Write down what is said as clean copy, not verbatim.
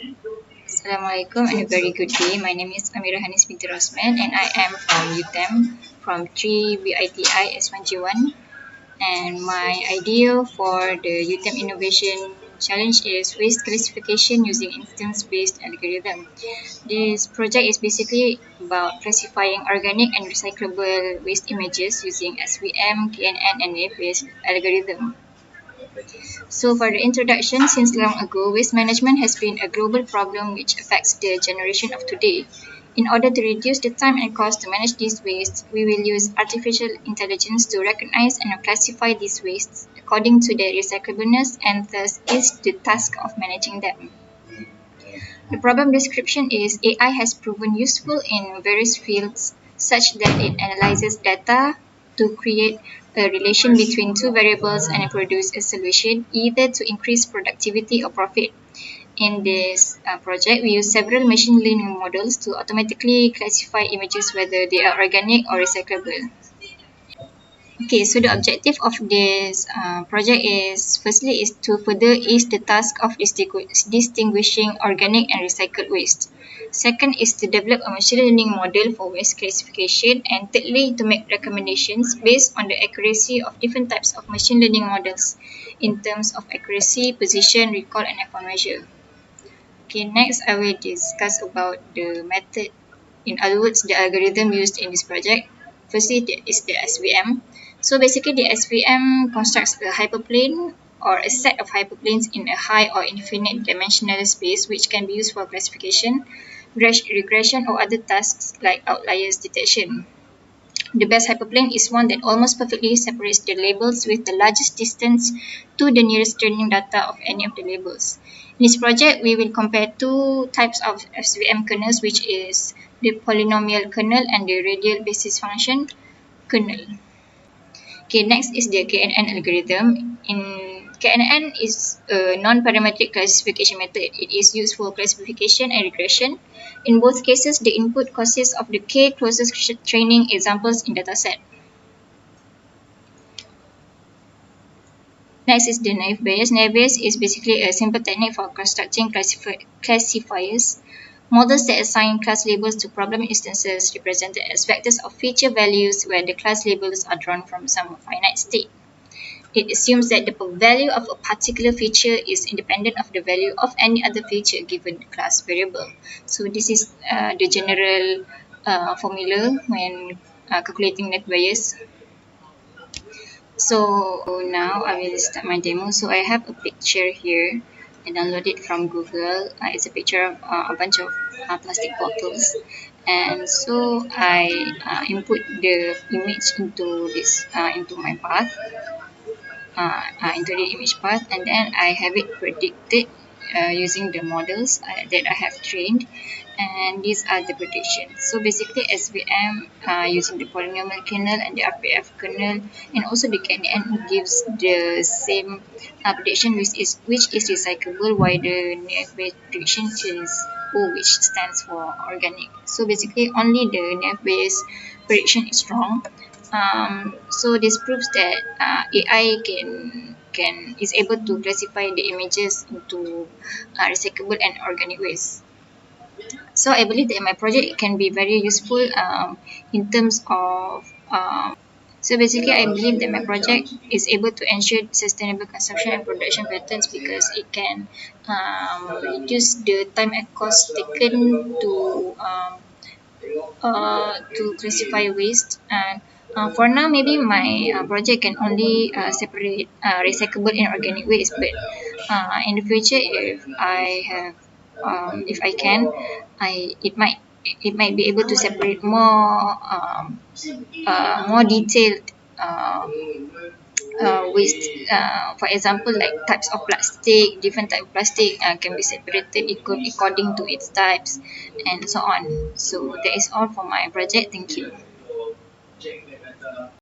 Assalamualaikum and a very good day. My name is Amira Hanis binti Rosman and I am from UTeM from 3 BITI S1G1. And my idea for the UTeM Innovation Challenge is waste classification using instance-based algorithm. This project is basically about classifying organic and recyclable waste images using SVM, KNN and NAF-based algorithm. So for the introduction, since long ago, waste management has been a global problem which affects the generation of today. In order to reduce the time and cost to manage these wastes, we will use artificial intelligence to recognize and classify these wastes according to their recyclableness and thus is the task of managing them. The problem description is AI has proven useful in various fields such that it analyzes data to create a relation between two variables and produce a solution either to increase productivity or profit. In this project, we use several machine learning models to automatically classify images whether they are organic or recyclable. Okay, so the objective of this project is firstly is to further ease the task of distinguishing organic and recycled waste. Second is to develop a machine learning model for waste classification, and thirdly to make recommendations based on the accuracy of different types of machine learning models in terms of accuracy, position, recall, and effort measure. Okay, next I will discuss about the method. In other words, the algorithm used in this project. Firstly, is the SVM. So basically, the SVM constructs a hyperplane or a set of hyperplanes in a high or infinite dimensional space which can be used for classification, regression, or other tasks like outliers detection. The best hyperplane is one that almost perfectly separates the labels with the largest distance to the nearest training data of any of the labels. In this project, we will compare two types of SVM kernels, which is the polynomial kernel and the radial basis function kernel. Okay, next is the KNN algorithm. In KNN is a non-parametric classification method. It is used for classification and regression. In both cases, the input consists of the k closest training examples in dataset. Next is the naive Bayes. Naive Bayes is basically a simple technique for constructing classifiers. Models that assign class labels to problem instances represented as vectors of feature values where the class labels are drawn from some finite state. It assumes that the value of a particular feature is independent of the value of any other feature given the class variable. So this is the general formula when calculating net bias. So now I will start my demo. So I have a picture here. I downloaded it from Google. It's a picture of a bunch of plastic bottles. And so I input the image into this into my path. Into the image path, and then I have it predicted using the models that I have trained, and these are the predictions. So basically SVM using the polynomial kernel and the RPF kernel and also the KNN gives the same prediction which is recyclable, while the naive Bayes prediction is O, which stands for organic. So basically only the naive Bayes prediction is wrong. So this proves that AI is able to classify the images into recyclable and organic waste. So I believe that my project can be very useful in terms of so basically I believe that my project is able to ensure sustainable consumption and production patterns because it can reduce the time and cost taken to classify waste. And for now, maybe my project can only separate recyclable and organic waste. But in the future, if I can, it might be able to separate more detailed waste. For example, like types of plastic, different type of plastic can be separated according to its types, and so on. So that is all for my project. Thank you.